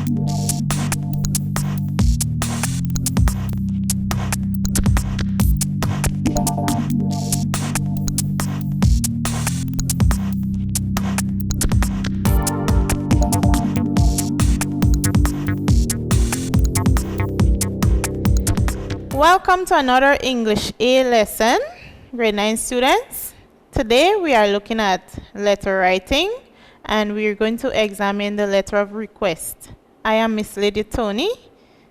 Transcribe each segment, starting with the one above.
Welcome to another English A lesson, grade 9 students. Today we are looking at letter writing and we are going to examine the letter of request. I am Miss Lydia Tony,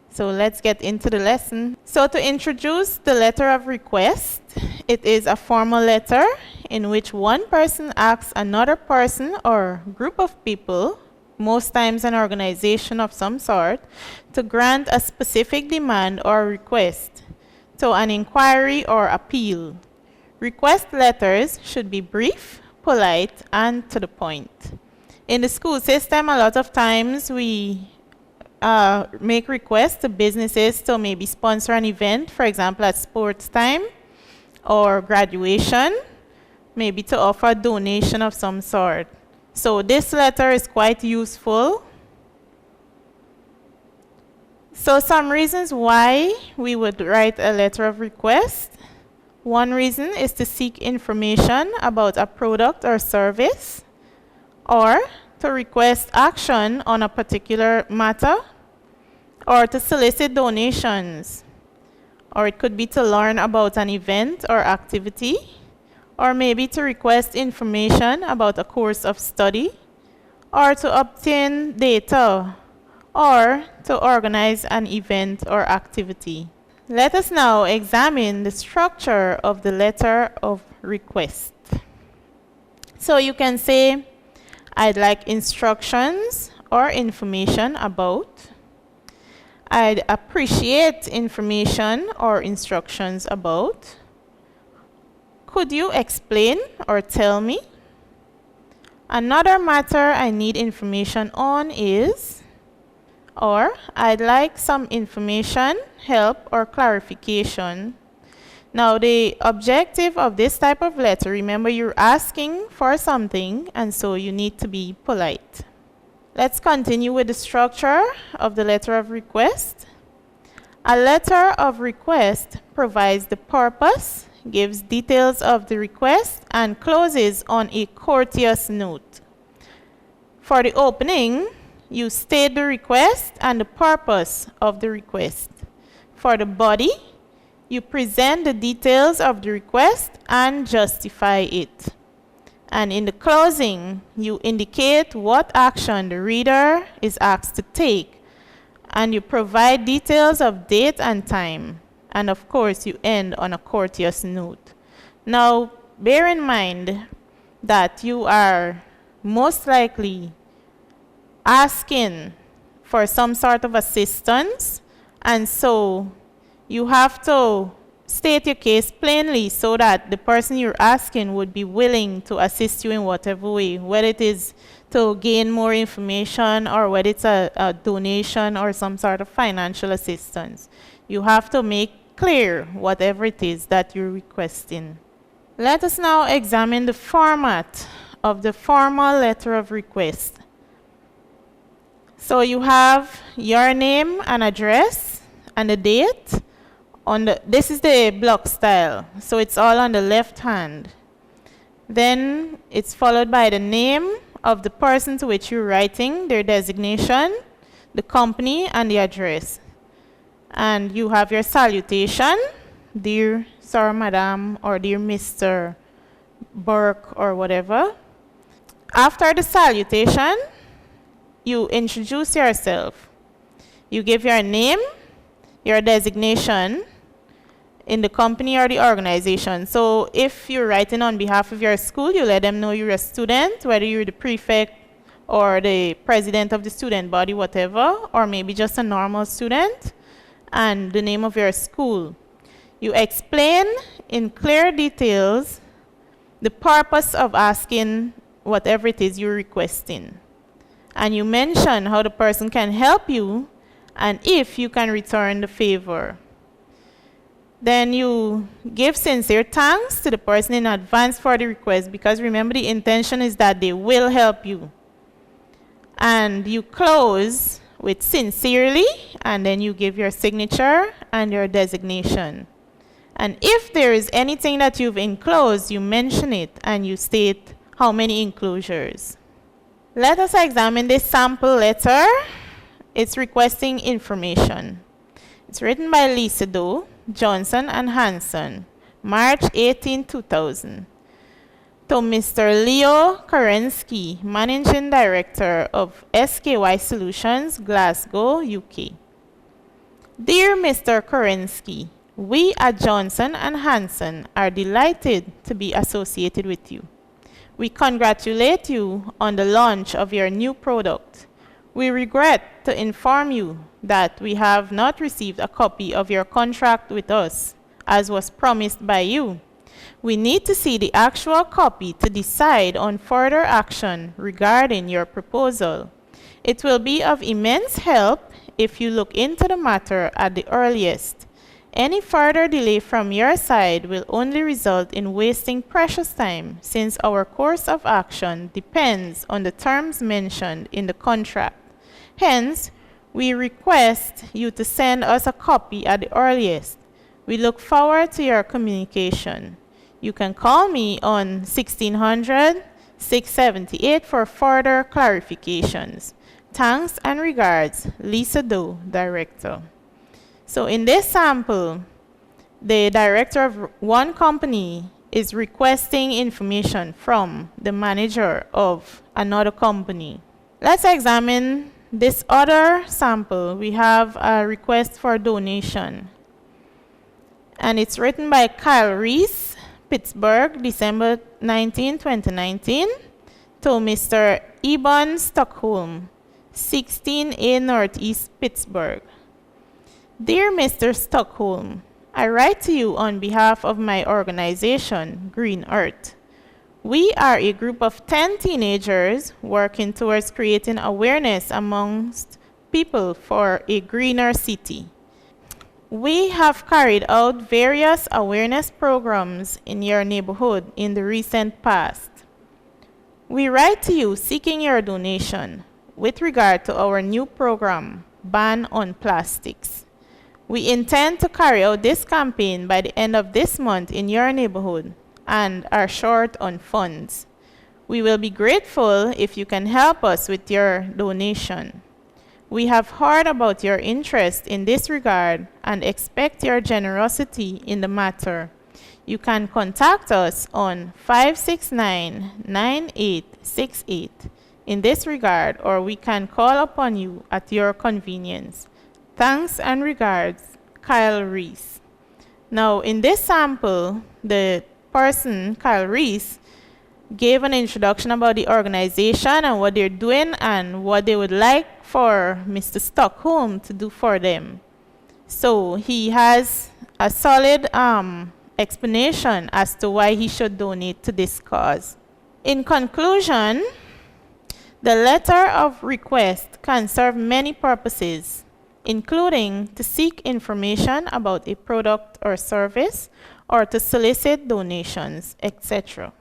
so let's get into the lesson. So to introduce the letter of request, it is a formal letter in which one person asks another person or group of people, most times an organization of some sort, to grant a specific demand or request to an inquiry or appeal. Request letters should be brief, polite, and to the point. In the school system, a lot of times we make requests to businesses to maybe sponsor an event, for example, at sports time or graduation, maybe to offer a donation of some sort. So this letter is quite useful. So some reasons why we would write a letter of request. One reason is to seek information about a product or service, or to request action on a particular matter, or to solicit donations, or it could be to learn about an event or activity, or maybe to request information about a course of study, or to obtain data, or to organize an event or activity. Let us now examine the structure of the letter of request. So you can say, I'd like instructions or information about. I'd appreciate information or instructions about. Could you explain or tell me? Another matter I need information on is, or I'd like some information, help, or clarification. Now the objective of this type of letter, remember you're asking for something and so you need to be polite. Let's continue with the structure of the letter of request. A letter of request provides the purpose, gives details of the request, and closes on a courteous note. For the opening, you state the request and the purpose of the request. For the body, you present the details of the request and justify it. And in the closing, you indicate what action the reader is asked to take. And you provide details of date and time. And of course, you end on a courteous note. Now, bear in mind that you are most likely asking for some sort of assistance, and so you have to state your case plainly so that the person you're asking would be willing to assist you in whatever way, whether it is to gain more information or whether it's a donation or some sort of financial assistance. You have to make clear whatever it is that you're requesting. Let us now examine the format of the formal letter of request. So you have your name and address and the date. This is the block style, so it's all on the left hand. Then it's followed by the name of the person to which you're writing, their designation, the company, and the address. And you have your salutation, dear Sir, Madam, or dear Mr. Burke, or whatever. After the salutation, you introduce yourself. You give your name, your designation in the company or the organization. So if you're writing on behalf of your school, you let them know you're a student, whether you're the prefect or the president of the student body, whatever, or maybe just a normal student, and the name of your school. You explain in clear details the purpose of asking whatever it is you're requesting. And you mention how the person can help you and if you can return the favor. Then you give sincere thanks to the person in advance for the request, because remember the intention is that they will help you. And you close with sincerely, and then you give your signature and your designation. And if there is anything that you've enclosed, you mention it and you state how many enclosures. Let us examine this sample letter. It's requesting information. It's written by Lisa Doe, Johnson and Hanson, March 18, 2000. To Mr. Leo Kerensky, Managing Director of SKY Solutions, Glasgow, UK. Dear Mr. Kerensky, we at Johnson and Hanson are delighted to be associated with you. We congratulate you on the launch of your new product. We regret to inform you that we have not received a copy of your contract with us, as was promised by you. We need to see the actual copy to decide on further action regarding your proposal. It will be of immense help if you look into the matter at the earliest. Any further delay from your side will only result in wasting precious time, since our course of action depends on the terms mentioned in the contract. Hence, we request you to send us a copy at the earliest. We look forward to your communication. You can call me on 1600-678 for further clarifications. Thanks and regards, Lisa Doe, Director. So in this sample, the director of one company is requesting information from the manager of another company. Let's examine this other sample. We have a request for donation. And it's written by Kyle Reese, Pittsburgh, December 19, 2019, to Mr. Eben Stockholm, 16A Northeast, Pittsburgh. Dear Mr. Stockholm, I write to you on behalf of my organization, Green Earth. We are a group of 10 teenagers working towards creating awareness amongst people for a greener city. We have carried out various awareness programs in your neighborhood in the recent past. We write to you seeking your donation with regard to our new program, Ban on Plastics. We intend to carry out this campaign by the end of this month in your neighborhood and are short on funds. We will be grateful if you can help us with your donation. We have heard about your interest in this regard and expect your generosity in the matter. You can contact us on 569-9868 in this regard, or we can call upon you at your convenience. Thanks and regards, Kyle Reese. Now, in this sample, the person, Kyle Reese, gave an introduction about the organization and what they're doing and what they would like for Mr. Stockholm to do for them. So he has a solid explanation as to why he should donate to this cause. In conclusion, the letter of request can serve many purposes, including to seek information about a product or service, or to solicit donations, etc.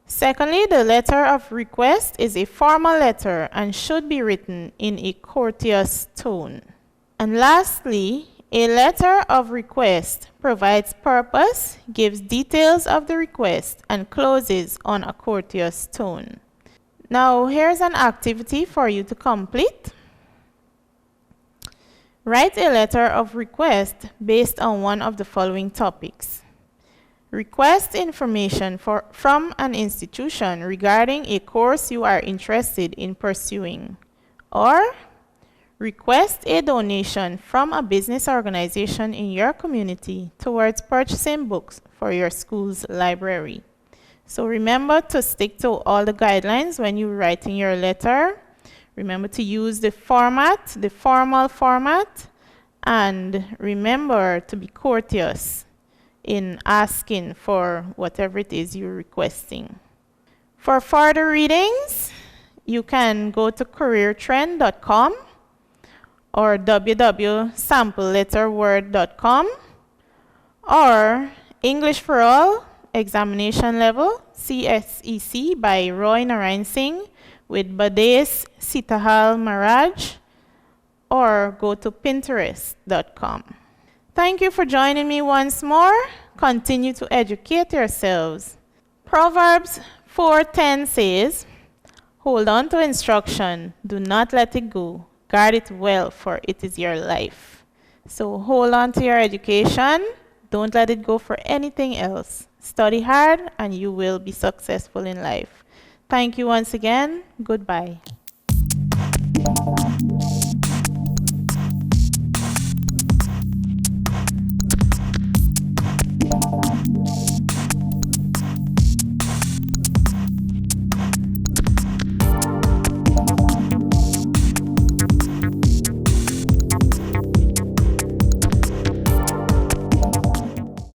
Secondly, the letter of request is a formal letter and should be written in a courteous tone. And lastly, a letter of request provides purpose, gives details of the request, and closes on a courteous tone. Now, here's an activity for you to complete. Write a letter of request based on one of the following topics. Request information from an institution regarding a course you are interested in pursuing. Or request a donation from a business organization in your community towards purchasing books for your school's library. So remember to stick to all the guidelines when you're writing your letter. Remember to use the format, the formal format, and remember to be courteous in asking for whatever it is you're requesting. For further readings, you can go to careertrend.com or www.sampleletterword.com or English for All Examination Level CSEC by Roy Narayan Singh with Bades Sitahal Maraj or go to pinterest.com. Thank you for joining me once more. Continue to educate yourselves. Proverbs 4:10 says, hold on to instruction, do not let it go. Guard it well, for it is your life. So hold on to your education. Don't let it go for anything else. Study hard and you will be successful in life. Thank you once again. Goodbye.